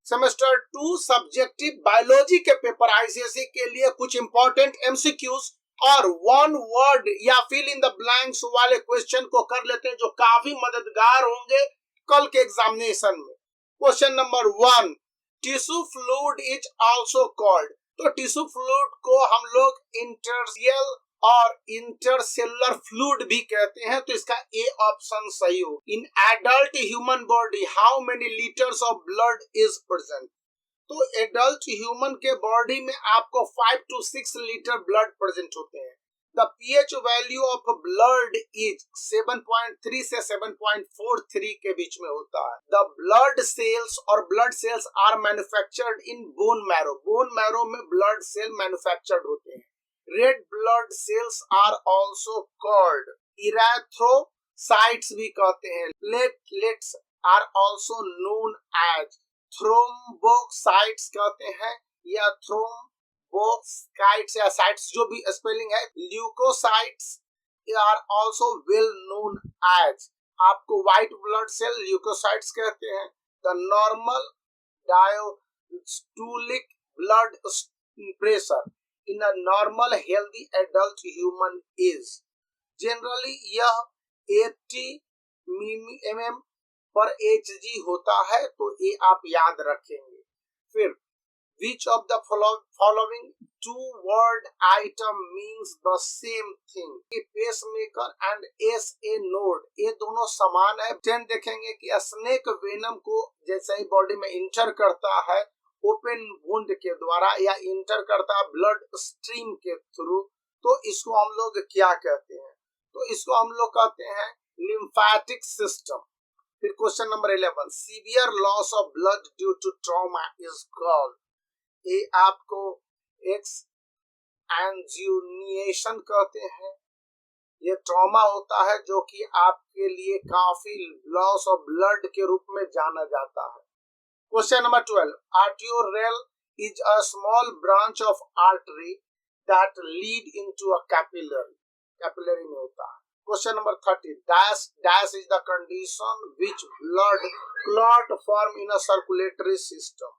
Semester 2 subjective biology के paper ICSE के लिए कुछ इंपॉर्टेंट एमसीक्यूज और वन वर्ड या फिल इन द ब्लैंक्स वाले क्वेश्चन को कर लेते हैं जो काफी मददगार होंगे कल के एग्जामिनेशन में। Question number 1, tissue fluid is also called. तो टिश्यू फ्लूइड को हम लोग इंटरसेल और इंटरसेलुलर फ्लूइड भी कहते हैं, तो इसका ए ऑप्शन सही हो। In adult human body how many litres of blood is present. तो एडल्ट ह्यूमन के बॉडी में आपको 5 to 6 लीटर ब्लड प्रेजेंट होते हैं। The pH value of blood is 7.3 से 7.43 के बीच में होता है। द ब्लड सेल्स और blood cells are manufactured in bone marrow. Bone marrow में ब्लड सेल मैन्युफैक्चर्ड होते हैं। Red blood cells are also called erythrocytes भी कहते हैं। Platelets are also known as thrombocytes कहते हैं या थ्रोम्बोसाइट्स या साइट्स जो भी स्पेलिंग है। Leucocytes are also well known as, आपको व्हाइट ब्लड सेल ल्यूकोसाइट्स कहते हैं। The normal diastolic blood pressure in a normal healthy adult human is generally यह 80 mm पर hg होता है, तो ये आप याद रखेंगे। फिर which of the following two word item means the same thing? pacemaker and SA node ये दोनों समान है। 10 देखेंगे कि स्नेक वेनम को जैसे ही बॉडी में इंटर करता है ओपन वुंड के द्वारा या इंटर करता है ब्लड स्ट्रीम के थ्रू, तो इसको हम लोग क्या कहते हैं? तो इसको हम लोग कहते हैं लिम्फेटिक सिस्टम। फिर question number 11, severe loss of blood due to trauma is called. ये आपको एक्स एंजियोनिएशन कहते हैं। ये ट्रॉमा होता है जो कि आपके लिए काफी लॉस ऑफ ब्लड के रूप में जाना जाता है। Question number 12. Arteriole is a small branch of artery that lead into a capillary. Capillary में होता है। Question number 13. Dash is the condition which blood clot form in a circulatory system.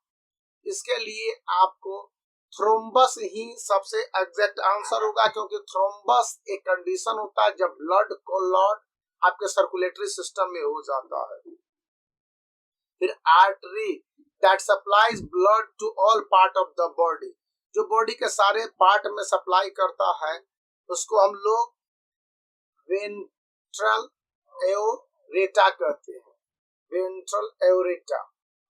इसके लिए आपको थ्रोम्बस ही सबसे एग्जैक्ट आंसर होगा, क्योंकि thrombus एक कंडीशन होता है जब ब्लड क्लॉट आपके सर्कुलेटरी सिस्टम में हो जाता है। फिर artery that supplies blood to all part of the body, जो बॉडी के सारे पार्ट में सप्लाई करता है, उसको हम लोग वेंट्रल एओरेटा कहते हैं। वेंट्रल एओरेटा,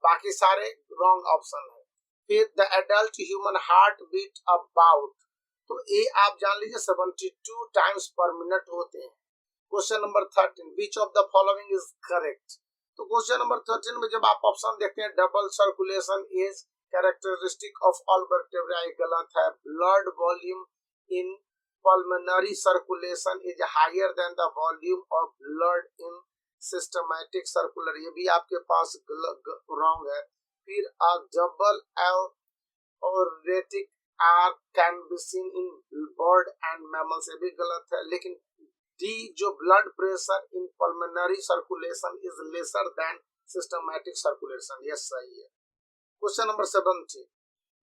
बाकी सारे रॉन्ग ऑप्शन है। फिर the adult human heart beat about, तो ये आप जान लीजिए 72 टाइम्स पर मिनट होते हैं। Question number 13, which of the following is correct. तो क्वेश्चन नंबर 13 में जब आप ऑप्शन देखते हैं double circulation is characteristic of all vertebra, गलत है। Blood volume in pulmonary circulation is higher than the volume of blood in systematic circular, ये भी आपके पास रॉन्ग है। फिर a double aortic arch can be seen in bird and mammals, ये भी गलत है। लेकिन डी जो blood pressure in pulmonary circulation is lesser than systematic circulation, yes सही है। Question number 17,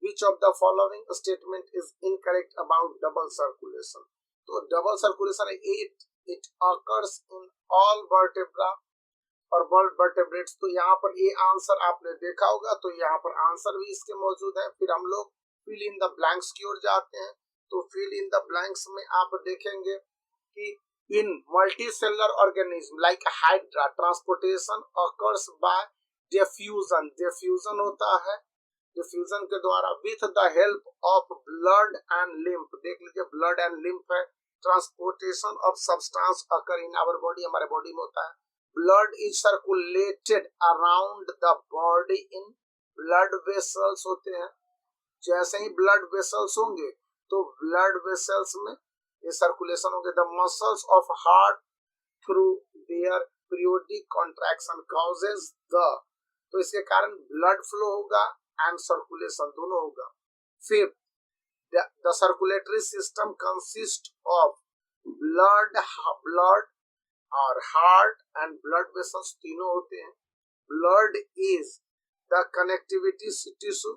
which of the following statement is incorrect about double circulation। तो double circulation it occurs in all vertebra और vertebrates, तो यहाँ पर ये answer आपने देखा होगा, तो यहाँ पर आंसर भी इसके मौजूद है। फिर हम लोग फिल इन द ब्लैंक्स की ओर जाते हैं, तो फिल इन द ब्लैंक्स में आप देखेंगे कि in multicellular organism like hydra transportation occurs by diffusion, diffusion होता है, diffusion के द्वारा with the help of blood and lymph, देख लीजिए blood and lymph है। transportation of substance occur in our body, हमारे बॉडी में होता है। blood is circulated around the body in blood vessels होते हैं। जैसे ही blood vessels होंगे तो blood vessels में ये सर्कुलेशन होंगे। The muscles of heart through their periodic contraction causes the, तो इसके कारण ब्लड फ्लो होगा एंड सर्कुलेशन दोनों होगा। फिर the circulatory system consist of blood और हार्ट एंड ब्लड वेसल्स तीनों होते हैं। Blood is the connectivity tissue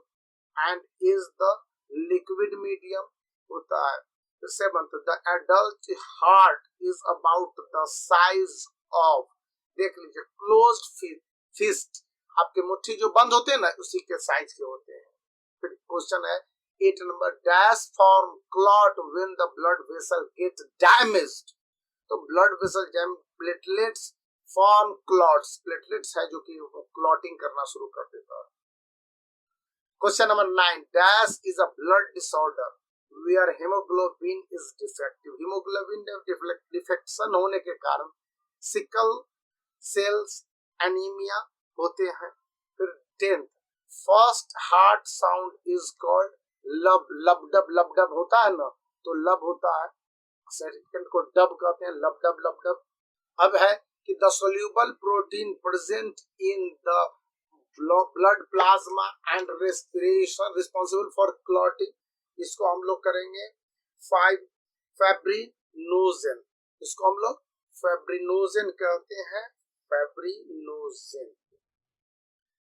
and is the liquid medium होता है। फिर seventh, the adult heart is about the size of, देख लीजिए, क्लोज्ड फिस्ट, आपके मुट्ठी जो बंद होते हैं ना उसी के साइज के होते हैं। फिर क्वेश्चन है 8 नंबर, dash form clot when the blood vessel get damaged. तो blood vessel jam, platelets form clots, platelets है जो कि क्लॉटिंग करना शुरू कर देता है। Question number 9, dash is a blood disorder where haemoglobin is defective. Haemoglobin defection होने के कारण सिकल सेल्स एनीमिया होते हैं। फिर 10th, first heart sound is called लब, लब डब, लब डब होता है ना, तो लब होता है, सेकंड को डब कहते हैं, लब डब लब डब। अब है कि the soluble protein present in the blood plasma and respiration responsible for clotting, इसको हम लोग करेंगे फैब्रिनोजेन, इसको हम लोग फैब्रिनोजेन कहते हैं, फैब्रिनोजेन।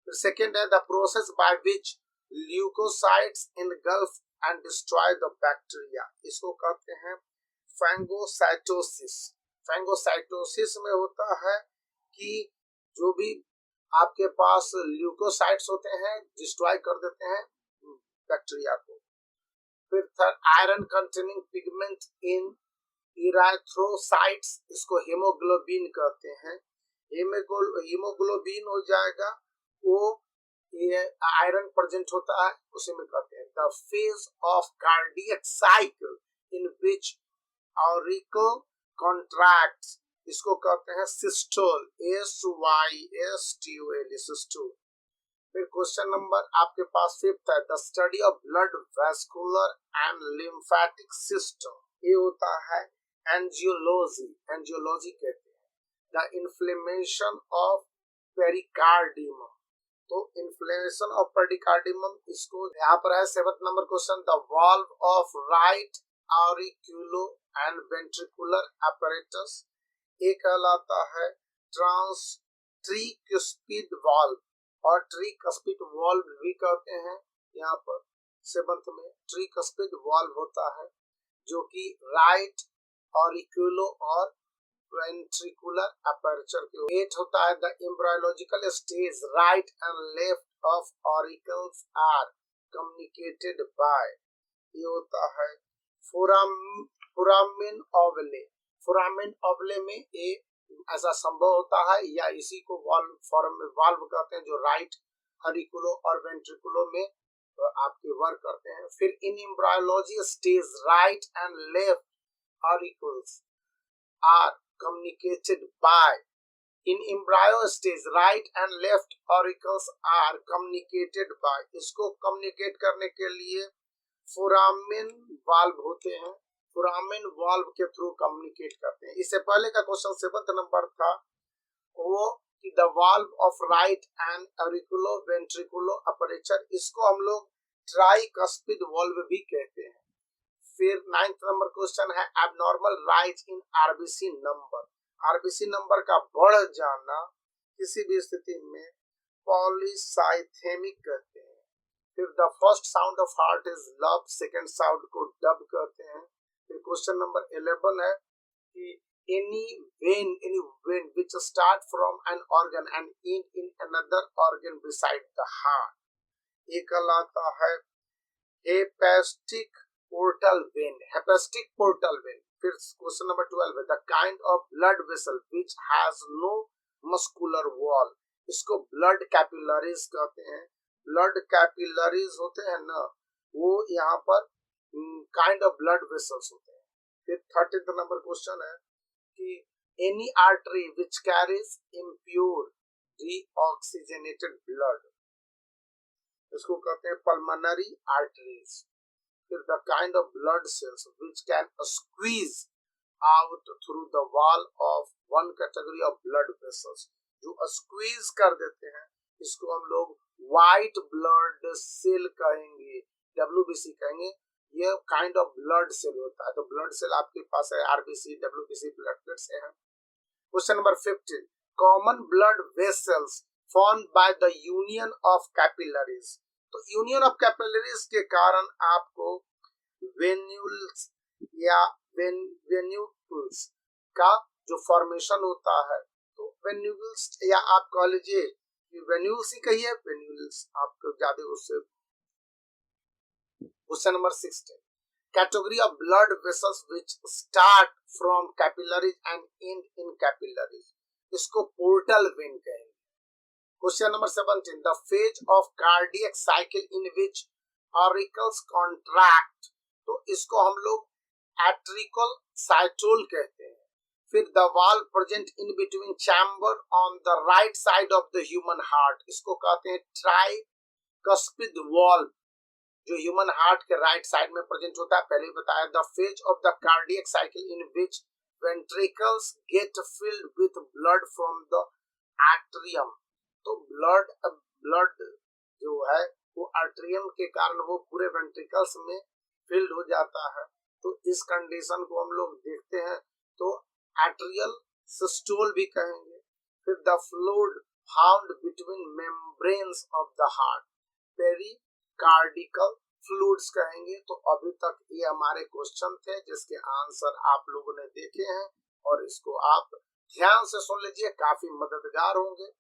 सेकेंड है the process by which leucocytes engulf and destroy the bacteria, इसको कहते हैं फैगोसाइटोसिस। फैगोसाइटोसिस में होता है कि जो भी आपके पास ल्यूकोसाइट्स होते हैं डिस्ट्रॉय कर देते हैं बैक्टीरिया को। फिर third, iron containing pigment in erythrocytes, इसको हेमोग्लोबिन कहते हैं। हीमोग्लोबिन हो जाएगा वो ये आयरन प्रेजेंट होता है उसी में कहते हैं। The phase of cardiac cycle in which auricle contracts, इसको कहते हैं सिस्टोल, SYSTOL, सिस्टोल। फिर क्वेश्चन नंबर आपके पास 5th है the study of blood vascular and lymphatic system, ये होता है एंजियोलॉजी, एंजियोलॉजी कहते हैं। द इन्फ्लेमेशन ऑफ पेरिकार्डियम, तो इन्फ्लेमेशन ऑफ पेरिकार्डियम, इसको यहाँ पर है 7th number question, the valve of right auriculo and ventricular apparatus, एक कहलाता है ट्रीकस्पिड वाल्व और ट्रीकस्पिड वाल्व भी कहते हैं। यहाँ पर 7th में ट्रीकस्पिड वाल्व होता है जो कि राइट ऑरिक्यूलो और वेंट्रिकुलर अपर्चर के। 8 होता है the embryological stage right and left of auricles are communicated by, ये होता है फोरामेन ओवले। फोरामेन ओवले में एक ऐसा संभव होता है या इसी को वाल्व कहते हैं जो राइट ऑरिकुलो और वेंट्रिकुलो में आपके वर्क करते हैं। फिर in embryology stage right and left auricles are communicated by, in embryo stage right and left auricles are communicated by, इसको कम्युनिकेट करने के लिए फोरामेन वाल्व होते हैं, फोरामेन वाल्व के थ्रू कम्युनिकेट करते हैं। इससे पहले का क्वेश्चन 7th नंबर था वो कि the valve of right and auriculo ventriculo aperture, इसको हम लोग ट्राइकस्पिड वाल्व भी कहते हैं। फिर 9th नंबर क्वेश्चन है abnormal rise in RBC number, RBC number का बढ़ जाना किसी भी स्थिति में पॉलीसाइथेमिक कहते हैं। फिर the first sound of heart is लब, सेकंड साउंड को डब कहते हैं। फिर क्वेश्चन नंबर 11 है कि any vein which start from an organ and end in another organ beside the heart, ये कहलाता है hepatic portal vein, hepatic portal vein. फिर क्वेश्चन नंबर 12 है the kind of blood vessel which has no muscular wall, इसको blood capillaries कहते हैं। Blood capillaries होते हैं ना, वो यहाँ पर काइंड ऑफ ब्लड वेसल्स होते हैं। फिर 13th नंबर क्वेश्चन है कि any artery which carries impure deoxygenated blood, इसको कहते हैं पल्मोनरी आर्टरीज। फिर the kind of blood cells which can squeeze out through the wall of one category of blood vessels, जो स्क्वीज कर देते हैं, इसको हम लोग व्हाइट ब्लड सेल कहेंगे, WBC कहेंगे। ये काइंड ऑफ ब्लड सेल होता है। तो ब्लड सेल आपके पास है RBC, WBC, प्लेटलेट्स है। Question number 15 common blood vessels formed by the union of capillaries। तो यूनियन ऑफ कैपिलरीज के कारण आपको वेन्यूल्स या वेन्यूल्स का जो फॉर्मेशन होता है, तो वेन्यूल्स या आप कह लीजिए वेन्यूल्स ही कहिए, वेन्यूल्स आपको ज्यादा उससे। Question number 16, category of blood vessels which start from capillaries and and in capillaries, इसको पोर्टल वेन कहेंगे। Question number 17, the phase of cardiac cycle in which auricles contract, तो इसको हम लोग एट्रिकल साइटोल कहते हैं। फिर the valve present in between chamber on the right side of the human heart, इसको कहते हैं ट्राइकस्पिड वाल्व, जो ह्यूमन हार्ट के राइट साइड में प्रेजेंट होता है, पहले बताया। The phase of the cardiac cycle in which ventricles get filled with blood from the atrium, तो ब्लड जो है वो आर्टरियम के कारण वो पूरे वेंट्रिकल्स में फिल्ड हो जाता है, तो इस कंडीशन को हम लोग देखते हैं तो एट्रियल सिस्टोल भी कहेंगे। फिर the fluid found between membranes of the heart, pericardial fluids कहेंगे। तो अभी तक ये हमारे क्वेश्चन थे जिसके आंसर आप लोगों ने देखे हैं, और इसको आप ध्यान से सुन लीजिए, काफी मददगार होंगे।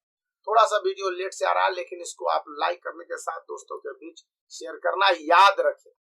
थोड़ा सा वीडियो लेट से आ रहा है, लेकिन इसको आप लाइक करने के साथ दोस्तों के बीच शेयर करना याद रखें।